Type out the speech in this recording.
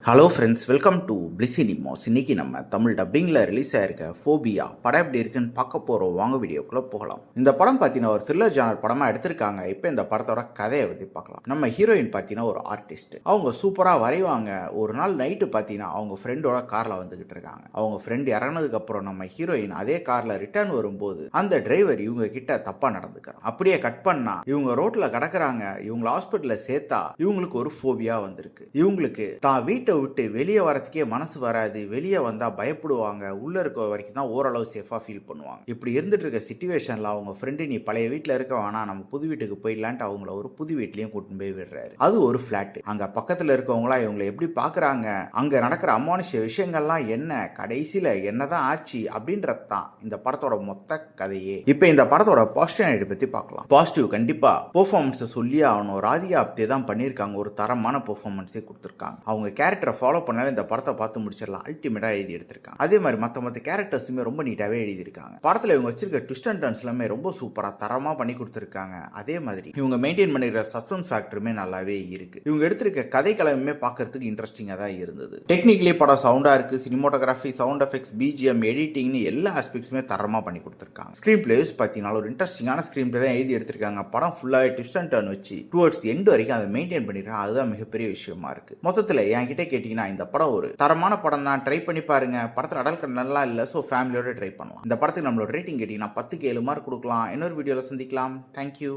Hello friends, welcome to பிளிசினிமோஸ். இன்னைக்கு நம்ம தமிழ் டப்பிங்கில் ரிலீஸ் ஆயிருக்க ஃபோபியா படம் எப்படி இருக்குன்னு பார்க்க போகிறோம். வாங்க வீடியோக்குள்ளே போகலாம். இந்த படம் பார்த்தீங்கன்னா ஒரு த்ரில்லர் ஜானர் படமாக எடுத்திருக்காங்க. இப்போ இந்த படத்தோட கதையை பற்றி பார்க்கலாம். நம்ம ஹீரோயின் பார்த்தீங்கன்னா ஒரு ஆர்டிஸ்ட். அவங்க சூப்பராக வரைவாங்க. ஒரு நாள் நைட்டு பார்த்தீங்கன்னா அவங்க ஃப்ரெண்டோட காரில் வந்துகிட்டு இருக்காங்க. அவங்க ஃப்ரெண்ட் இறங்கினதுக்கப்புறம் நம்ம ஹீரோயின் அதே காரில் ரிட்டர்ன் வரும்போது அந்த டிரைவர் இவங்க கிட்ட தப்பாக நடந்துக்கிறாங்க. அப்படியே கட் பண்ணா இவங்க ரோட்டில் கிடக்குறாங்க. இவங்களை ஹாஸ்பிட்டலில் சேர்த்தா இவங்களுக்கு ஒரு ஃபோபியா வந்திருக்கு. இவங்களுக்கு தான் வீட்டை விட்டு வெளியே வரதுக்கே மனசு வராது. வெளியே வந்தா பயப்படுவாங்க. உள்ள இருக்க வரைக்கும் தான் ஓரளவு சேஃபா ஃபீல் பண்ணுவாங்க. இப்படி இருந்துட்டு இருக்க சிச்சுவேஷன்ல அவங்க ஃப்ரெண்டு நீ பழைய வீட்டில் இருக்க வேணா, நம்ம புது வீட்டுக்கு போயிடலான்ட்டு அவங்கள ஒரு புது வீட்லயும் கூட்டிட்டு போய் விடுறாரு. அது ஒரு பிளாட். அங்க பக்கத்துல இருக்கவங்களா இவங்களை எப்படி பாக்குறாங்க, அங்க நடக்கிற அமானுஷ விஷயங்கள்லாம் என்ன, கடைசியில என்னதான் ஆச்சு அப்படின்றதான் இந்த படத்தோட மொத்த கதையே. இப்ப இந்த படத்தோட பாசிட்டிவ் பத்தி பார்க்கலாம். பாசிட்டிவ் கண்டிப்பா பெர்ஃபார்மன்ஸ் சொல்லி ஆகணும். ராதிகா அப்தே தான் பண்ணியிருக்காங்க. ஒரு தரமான பெர்ஃபார்மன்ஸே கொடுத்துருக்காங்க. அவங்க கேரக்டரை ஃபாலோ பண்ணாலும் இந்த படத்தை பார்த்து முடிச்சிடலாம். அல்டிமேட்டா எழுதி எடுத்திருக்காங்க. அதே மாதிரி மற்ற கேரக்டர்ஸுமே ரொம்ப நீட்டாவே எழுதியிருக்காங்க. படத்துல இவங்க வச்சிருக்க ட்விஸ்ட் அண்ட் டர்ன்ஸ் எல்லாமே ரொம்ப சூப்பரா தரமா பண்ணி கொடுத்திருக்காங்க. அதே மாதிரி இவங்க மெயின்டைன் பண்ணிருக்கிற சஸ்பென்ஸ் ஃபேக்டருமே நல்லாவே இருக்கு. இவங்க எடுத்திருக்க கதை கலவையுமே பார்க்கறதுக்கு இன்ட்ரெஸ்டிங்கா தான் இருந்தது. டெக்னிக்கலி படம் சவுண்டா இருக்கு. சினிமோட்டோகிராஃபி, சவுண்ட் எஃபெக்ட்ஸ், பிஜிஎம், எடிட்டிங்னு எல்லா ஆஸ்பெக்ட்ஸுமே தரமா பண்ணி கொடுத்திருக்காங்க. ஸ்கிரீன் பிளேஸ் பார்த்தீங்கன்னா ஒரு இன்ட்ரெஸ்டிங்கான ஸ்கிரீன் பிளே தான் எழுதி எடுத்திருக்காங்க. படம் ஃபுல்லாவே ட்விஸ்ட் அண்ட் டர்ன் வச்சு டுவர்ட்ஸ் எண்ட் வரைக்கும் அதை மெயின்டைன் பண்ணிருக்காங்க. அதுதான் மிகப்பெரிய விஷயமா இருக்கு. மொத்தத்தில் என்கிட்ட கேட்டீங்கன்னா இந்த படம் ஒரு தரமான படம் தான். ட்ரை பண்ணி பாருங்க. படத்தில் அடல்ட் நல்லா இல்லை, ஸோ ஃபேமிலியோட ட்ரை பண்ணலாம். இந்த படத்துக்கு நம்மளோட ரேட்டிங் கேட்டீங்கன்னா 10க்கு 7 மார்க் கொடுக்கலாம். இன்னொரு வீடியோவில் சந்திக்கலாம். தேங்க்யூ.